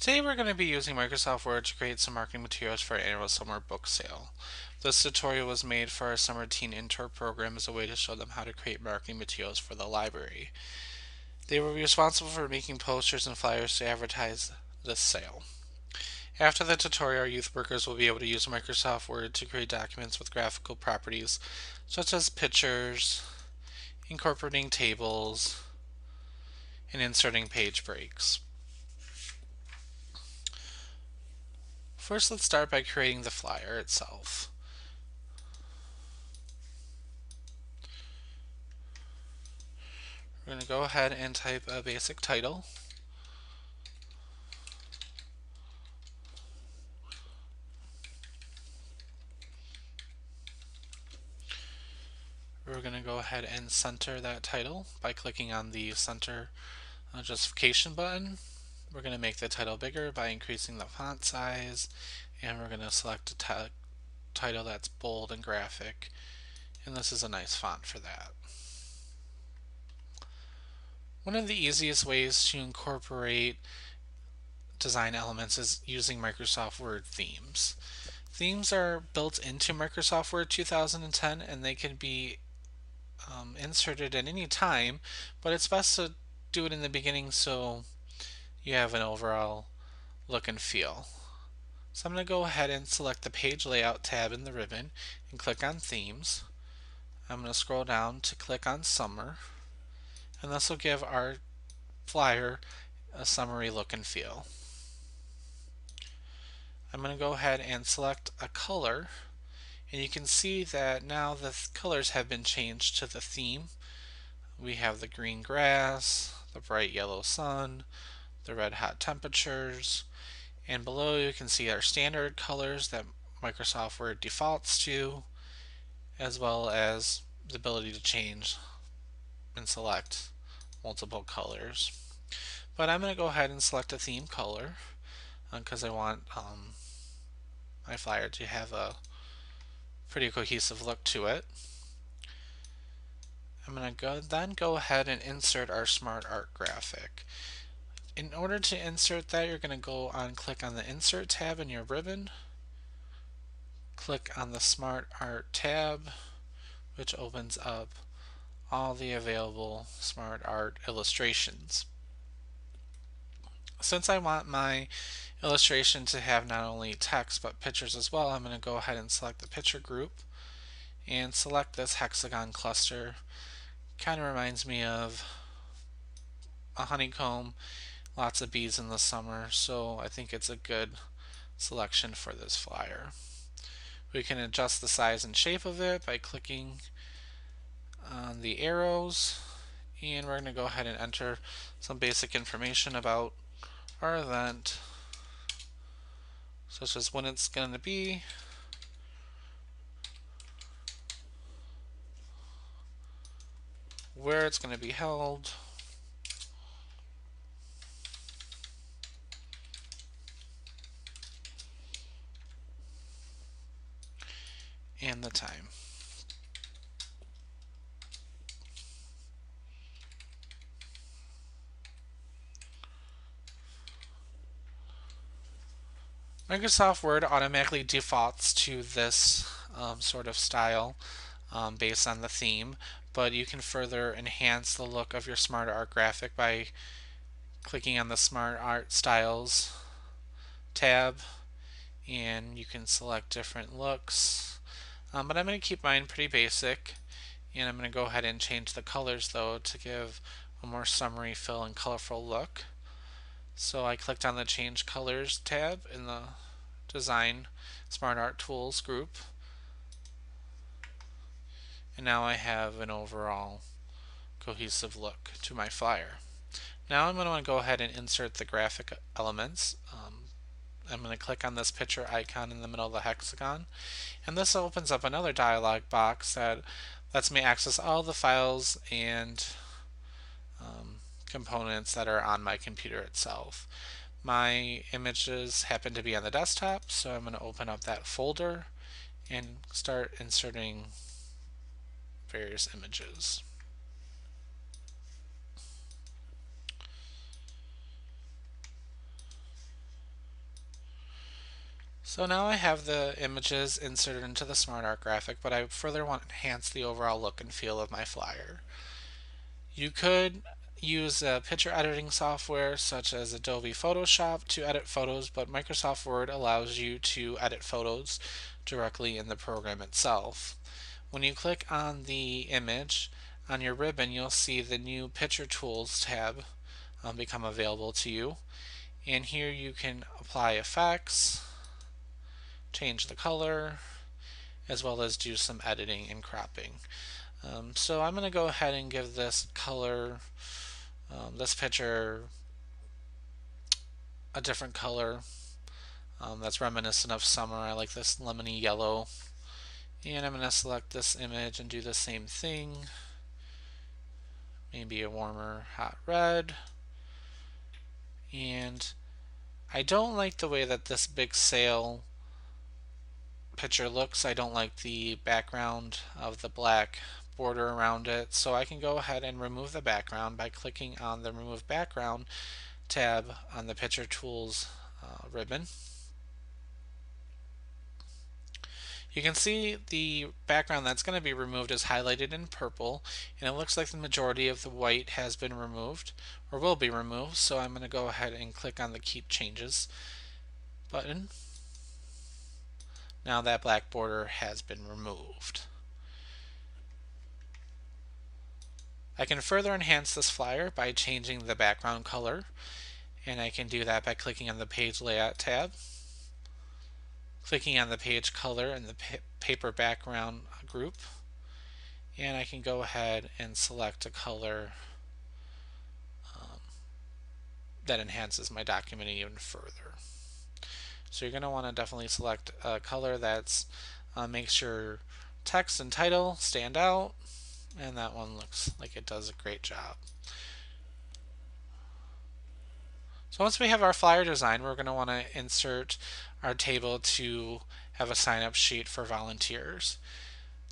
Today we're going to be using Microsoft Word to create some marketing materials for our annual summer book sale. This tutorial was made for our Summer Teen Intro program as a way to show them how to create marketing materials for the library. They will be responsible for making posters and flyers to advertise this sale. After the tutorial, our youth workers will be able to use Microsoft Word to create documents with graphical properties such as pictures, incorporating tables, and inserting page breaks. First, let's start by creating the flyer itself. We're going to go ahead and type a basic title. We're going to go ahead and center that title by clicking on the center justification button. We're going to make the title bigger by increasing the font size, and we're going to select a title that's bold and graphic, and this is a nice font for that. One of the easiest ways to incorporate design elements is using Microsoft Word themes. Themes are built into Microsoft Word 2010, and they can be inserted at any time, but it's best to do it in the beginning so you have an overall look and feel. So I'm going to go ahead and select the Page Layout tab in the ribbon and click on Themes. I'm going to scroll down to click on Summer, and this will give our flyer a summery look and feel. I'm going to go ahead and select a color, and you can see that now the colors have been changed to the theme. We have the green grass, the bright yellow sun, the red hot temperatures, and below you can see our standard colors that Microsoft Word defaults to, as well as the ability to change and select multiple colors. But I'm going to go ahead and select a theme color because I want my flyer to have a pretty cohesive look to it. I'm going to then go ahead and insert our Smart Art graphic. In order to insert that, you're going to go on click on the Insert tab in your ribbon, click on the Smart Art tab, which opens up all the available Smart Art illustrations. Since I want my illustration to have not only text but pictures as well, I'm going to go ahead and select the picture group and select this hexagon cluster. Kind of reminds me of a honeycomb, lots of bees in the summer, so I think it's a good selection for this flyer. We can adjust the size and shape of it by clicking on the arrows, and we're going to go ahead and enter some basic information about our event, such as when it's going to be, where it's going to be held, and the time. Microsoft Word automatically defaults to this sort of style based on the theme, but you can further enhance the look of your Smart Art graphic by clicking on the Smart Art Styles tab, and you can select different looks. But I'm going to keep mine pretty basic, and I'm going to go ahead and change the colors though to give a more summery feel and colorful look. So I clicked on the Change Colors tab in the Design Smart Art Tools group, and now I have an overall cohesive look to my flyer. Now I'm going to go ahead and insert the graphic elements. I'm going to click on this picture icon in the middle of the hexagon, and this opens up another dialog box that lets me access all the files and components that are on my computer itself. My images happen to be on the desktop, so I'm going to open up that folder and start inserting various images. So now I have the images inserted into the SmartArt graphic, but I further want to enhance the overall look and feel of my flyer. You could use picture editing software such as Adobe Photoshop to edit photos, but Microsoft Word allows you to edit photos directly in the program itself. When you click on the image on your ribbon, you'll see the new Picture Tools tab become available to you. And here you can apply effects, change the color, as well as do some editing and cropping. So I'm going to go ahead and give this color, this picture, a different color that's reminiscent of summer. I like this lemony yellow. And I'm going to select this image and do the same thing. Maybe a warmer hot red. And I don't like the way that this big sail picture looks. I don't like the background of the black border around it, so I can go ahead and remove the background by clicking on the Remove Background tab on the Picture Tools ribbon. You can see the background that's going to be removed is highlighted in purple, and it looks like the majority of the white has been removed or will be removed, so I'm going to go ahead and click on the Keep Changes button. Now that black border has been removed. I can further enhance this flyer by changing the background color, and I can do that by clicking on the Page Layout tab, clicking on the page color in the paper background group, and I can go ahead and select a color that enhances my document even further. So you're going to want to definitely select a color that makes your text and title stand out, and that one looks like it does a great job. So once we have our flyer design, we're going to want to insert our table to have a sign-up sheet for volunteers.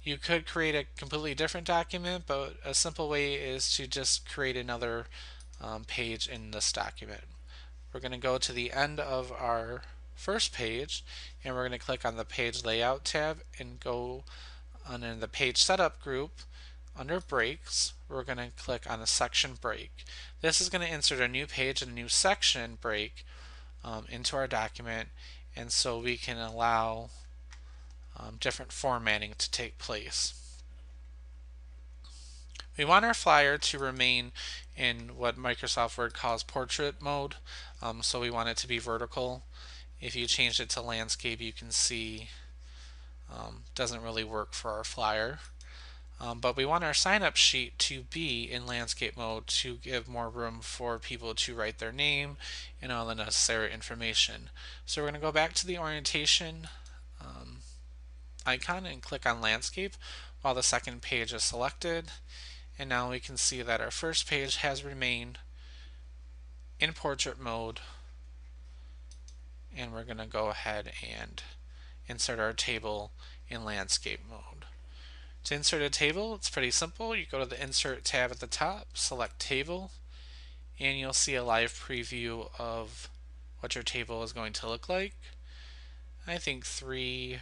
You could create a completely different document, but a simple way is to just create another page in this document. We're going to go to the end of our first page, and we're going to click on the Page Layout tab and go under the Page Setup group. Under Breaks, we're going to click on the Section Break. This is going to insert a new page and a new section break into our document, and so we can allow different formatting to take place. We want our flyer to remain in what Microsoft Word calls portrait mode, so we want it to be vertical. If you change it to landscape, you can see doesn't really work for our flyer. But we want our sign-up sheet to be in landscape mode to give more room for people to write their name and all the necessary information. So we're going to go back to the orientation icon and click on landscape while the second page is selected. And now we can see that our first page has remained in portrait mode, and we're going to go ahead and insert our table in landscape mode. To insert a table, it's pretty simple. You go to the Insert tab at the top, select Table, and you'll see a live preview of what your table is going to look like. I think 3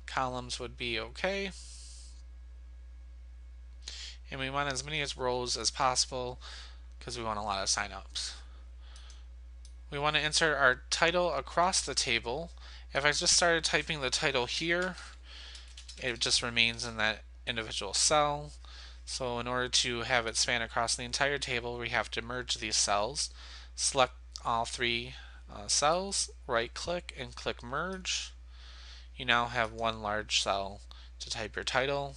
columns would be okay. And we want as many rows as possible because we want a lot of signups. We want to insert our title across the table. If I just started typing the title here, it just remains in that individual cell. So in order to have it span across the entire table, we have to merge these cells. Select all 3 cells, right click and click merge. You now have one large cell to type your title,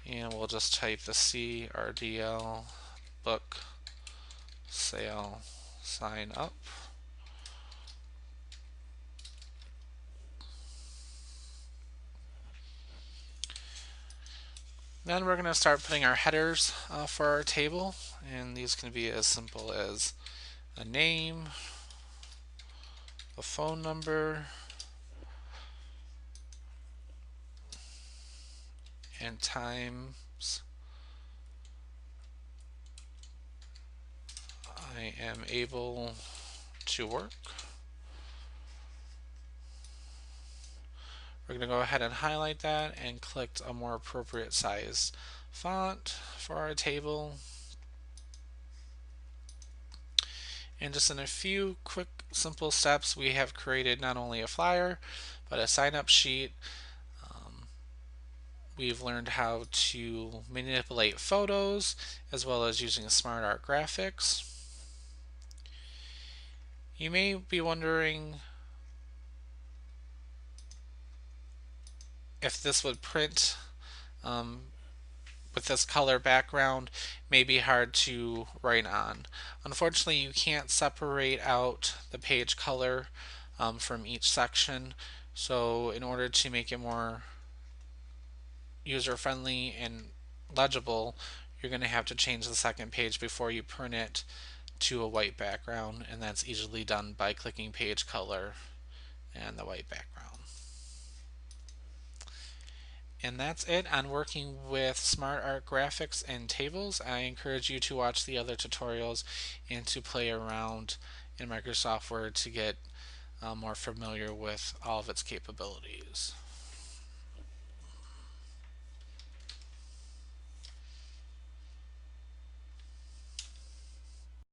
and we'll just type the CRDL book sale sign up. Then we're going to start putting our headers for our table, and these can be as simple as a name, a phone number, and times I am able to work. We're going to go ahead and highlight that and click a more appropriate size font for our table. And just in a few quick simple steps, we have created not only a flyer but a sign-up sheet. We've learned how to manipulate photos as well as using smart art graphics. You may be wondering if this would print with this color background. May be hard to write on. Unfortunately, you can't separate out the page color from each section, so in order to make it more user-friendly and legible, you're going to have to change the second page before you print it to a white background, and that's easily done by clicking page color and the white background. And that's it on working with smart art graphics and tables. I encourage you to watch the other tutorials and to play around in Microsoft Word to get more familiar with all of its capabilities.